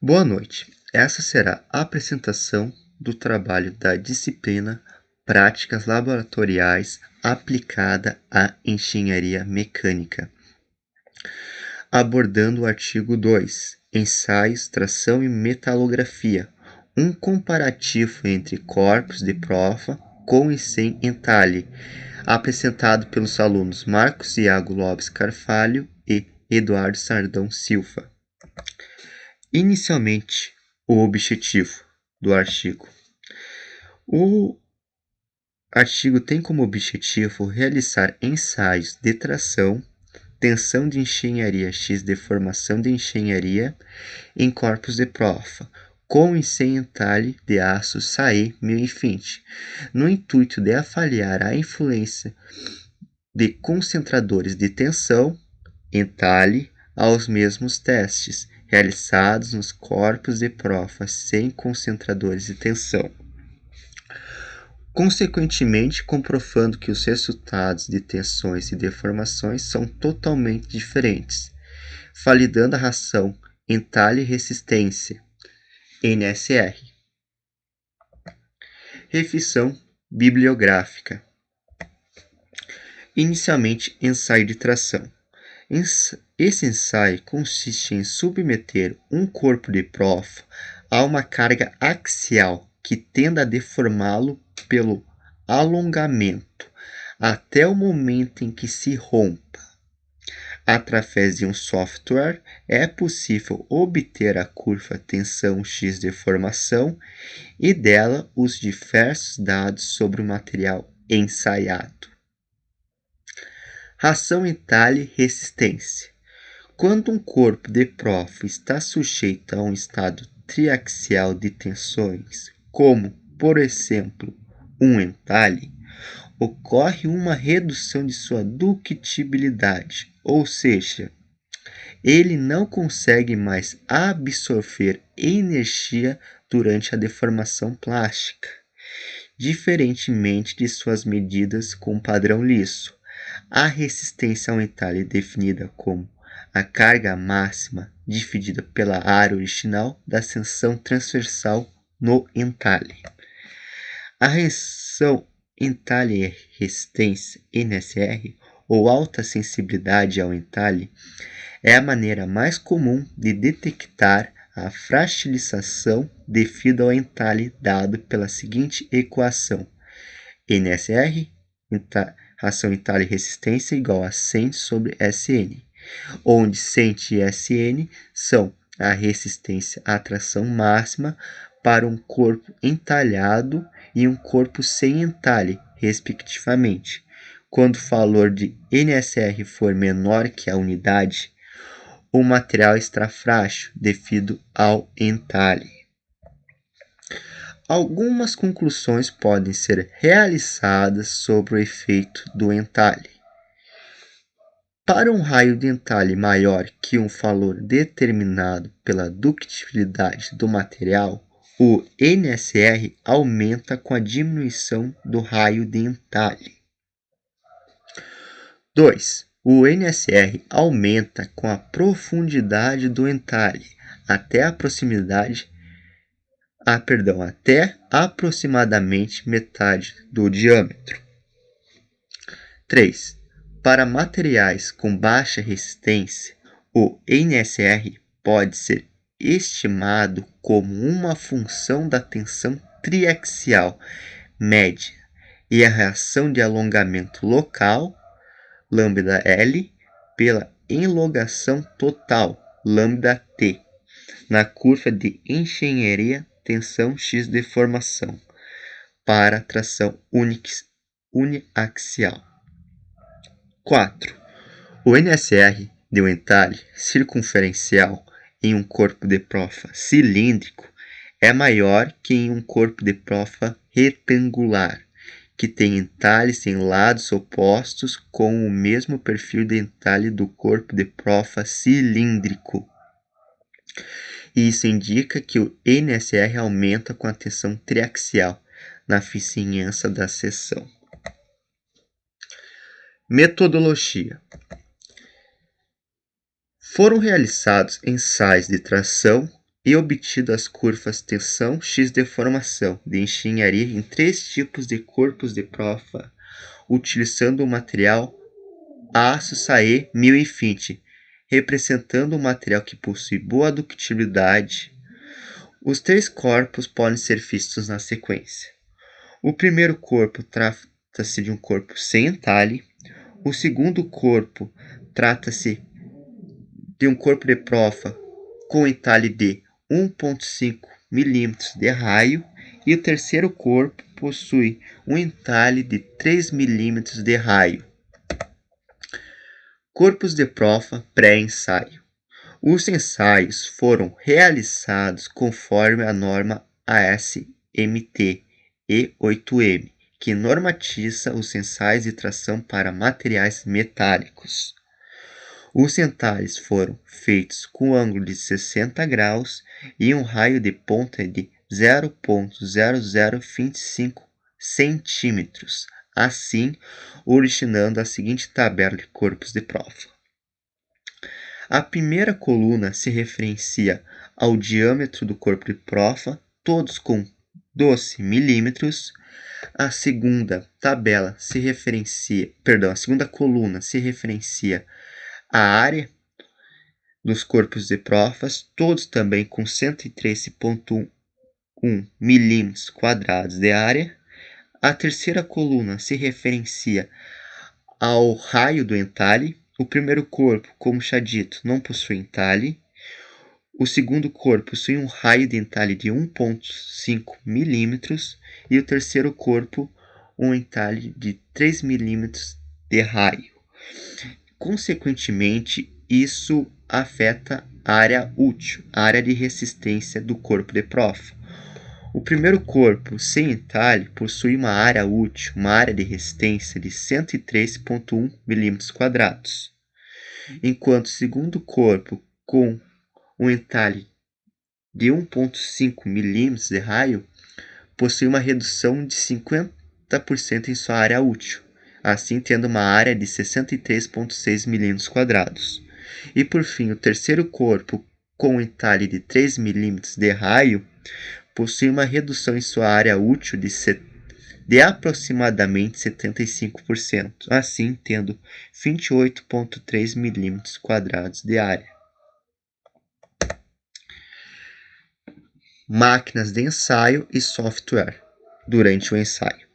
Boa noite. Essa será a apresentação do trabalho da disciplina Práticas Laboratoriais aplicada à Engenharia Mecânica, abordando o artigo 2, Ensaios, Tração e Metalografia, um comparativo entre corpos de prova com e sem entalhe, apresentado pelos alunos Marcos Iago Lopes Carvalho e Eduardo Sardão Silva. Inicialmente, o objetivo do artigo. O artigo tem como objetivo realizar ensaios de tração, tensão de engenharia x deformação de engenharia em corpos de prova, com e sem entalhe de aço SAE 1020, no intuito de avaliar a influência de concentradores de tensão, entalhe, aos mesmos testes realizados nos corpos de prova sem concentradores de tensão. Consequentemente, comprovando que os resultados de tensões e deformações são totalmente diferentes, validando a ração entalhe-resistência, NSR. Revisão bibliográfica. Inicialmente, ensaio de tração. Esse ensaio consiste em submeter um corpo de prova a uma carga axial que tenda a deformá-lo pelo alongamento até o momento em que se rompa. Através de um software, é possível obter a curva tensão X deformação e dela os diversos dados sobre o material ensaiado. Ração entalhe resistência. Quando um corpo de prova está sujeito a um estado triaxial de tensões, como, por exemplo, um entalhe, ocorre uma redução de sua ductibilidade, ou seja, ele não consegue mais absorver energia durante a deformação plástica, diferentemente de suas medidas com padrão liso. A resistência ao entalhe é definida como a carga máxima dividida pela área original da seção transversal no entalhe. A reação entalhe-resistência, NSR, ou alta sensibilidade ao entalhe, é a maneira mais comum de detectar a fragilização devido ao entalhe dado pela seguinte equação: NSR, ração entalhe-resistência, igual a 100 sobre Sn, onde 100 e Sn são a resistência à tração máxima para um corpo entalhado e um corpo sem entalhe, respectivamente. Quando o valor de NSR for menor que a unidade, o material está frágil devido ao entalhe. Algumas conclusões podem ser realizadas sobre o efeito do entalhe. Para um raio de entalhe maior que um valor determinado pela ductilidade do material, o NSR aumenta com a diminuição do raio de entalhe. 2. O NSR aumenta com a profundidade do entalhe até aproximadamente metade do diâmetro. 3. Para materiais com baixa resistência, o NSR pode ser estimado como uma função da tensão triaxial média e a reação de alongamento local, λL, pela elongação total, λT, na curva de engenharia tensão X deformação para tração uniaxial. 4. O NSR de um entalhe circunferencial em um corpo de prova cilíndrico é maior que em um corpo de prova retangular, que tem entalhes em lados opostos com o mesmo perfil de entalhe do corpo de prova cilíndrico. Isso indica que o NSR aumenta com a tensão triaxial na vizinhança da seção. Metodologia. Foram realizados ensaios de tração, e obtido as curvas tensão x deformação de engenharia em 3 tipos de corpos de prova, utilizando o material aço SAE 1000 Infinity, representando um material que possui boa ductilidade. Os 3 corpos podem ser vistos na sequência. O primeiro corpo trata-se de um corpo sem entalhe. O segundo corpo trata-se de um corpo de prova com entalhe de 1,5 mm de raio. E o terceiro corpo possui um entalhe de 3 mm de raio. Corpos de prova pré-ensaio. Os ensaios foram realizados conforme a norma ASMT E8M, que normatiza os ensaios de tração para materiais metálicos. Os entalhes foram feitos com ângulo de 60 graus e um raio de ponta de 0,0025 centímetros, assim originando a seguinte tabela de corpos de prova. A primeira coluna se referencia ao diâmetro do corpo de prova, todos com 12 milímetros. A segunda coluna se referencia à área dos corpos de provas, todos também com 113,1 milímetros quadrados de área. A terceira coluna se referencia ao raio do entalhe. O primeiro corpo, como já dito, não possui entalhe. O segundo corpo possui um raio de entalhe de 1,5 milímetros e o terceiro corpo um entalhe de 3 milímetros de raio. Consequentemente, isso afeta a área útil, a área de resistência do corpo de prova. O primeiro corpo, sem entalhe, possui uma área útil, uma área de resistência de 103,1 mm², enquanto o segundo corpo, com um entalhe de 1,5 mm de raio, possui uma redução de 50% em sua área útil, assim tendo uma área de 63,6 mm². E por fim, o terceiro corpo, com um entalhe de 3 mm de raio, possui uma redução em sua área útil de aproximadamente 75%, assim tendo 28,3 mm² de área. Máquinas de ensaio e software durante o ensaio.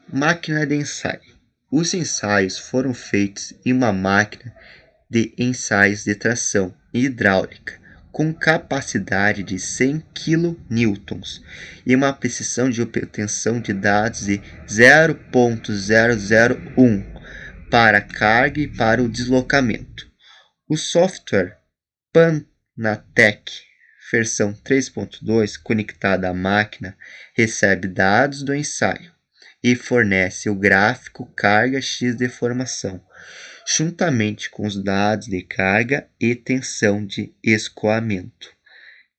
Máquina de ensaio. Os ensaios foram feitos em uma máquina de ensaios de tração hidráulica com capacidade de 100 kN e uma precisão de obtenção de dados de 0,001 para a carga e para o deslocamento. O software Panatec versão 3.2 conectada à máquina recebe dados do ensaio e fornece o gráfico carga x deformação, juntamente com os dados de carga e tensão de escoamento,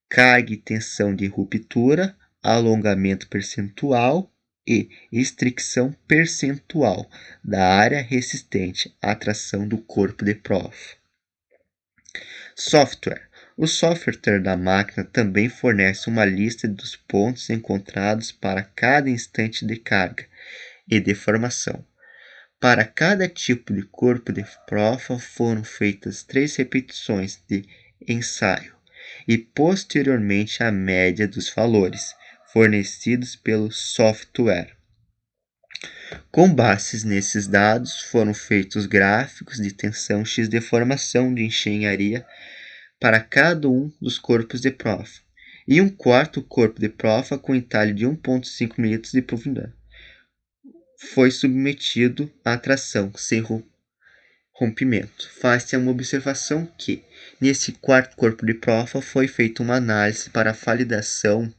carga e tensão de ruptura, alongamento percentual e restrição percentual da área resistente à tração do corpo de prova. Software. O software da máquina também fornece uma lista dos pontos encontrados para cada instante de carga e deformação. Para cada tipo de corpo de prova foram feitas 3 repetições de ensaio e posteriormente a média dos valores fornecidos pelo software. Com base nesses dados foram feitos gráficos de tensão x deformação de engenharia para cada um dos corpos de prova, e um quarto corpo de prova com entalhe de 1,5 mm de profundidade foi submetido à tração sem rompimento. Faz-se uma observação que, nesse quarto corpo de prova, foi feita uma análise para a validação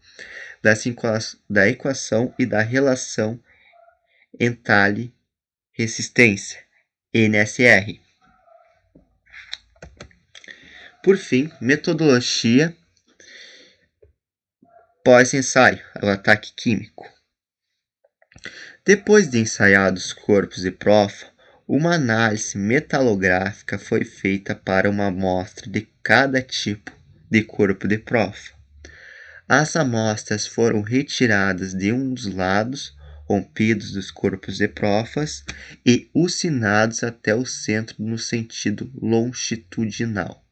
da equação e da relação entalhe-resistência, NSR. Por fim, metodologia pós-ensaio, o ataque químico. Depois de ensaiados os corpos de prova, uma análise metalográfica foi feita para uma amostra de cada tipo de corpo de prova. As amostras foram retiradas de um dos lados rompidos dos corpos de provas e ucinados até o centro no sentido longitudinal,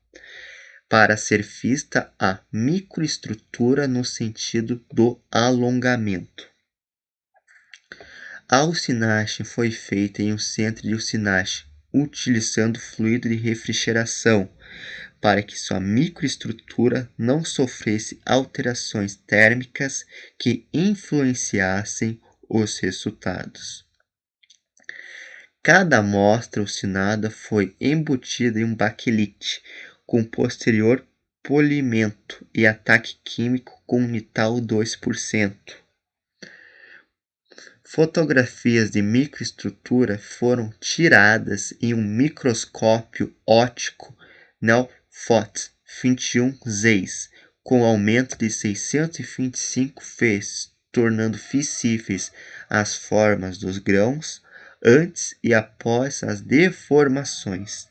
para ser vista a microestrutura no sentido do alongamento. A usinagem foi feita em um centro de usinagem, utilizando fluido de refrigeração, para que sua microestrutura não sofresse alterações térmicas que influenciassem os resultados. Cada amostra usinada foi embutida em um baquelite, com posterior polimento e ataque químico com metal 2%. Fotografias de microestrutura foram tiradas em um microscópio óptico Nelfot 21 Zeiss, com aumento de 625 vezes, tornando visíveis as formas dos grãos antes e após as deformações.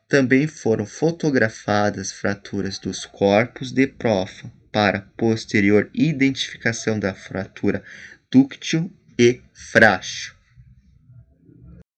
Também foram fotografadas fraturas dos corpos de prova para posterior identificação da fratura dúctil e frágil.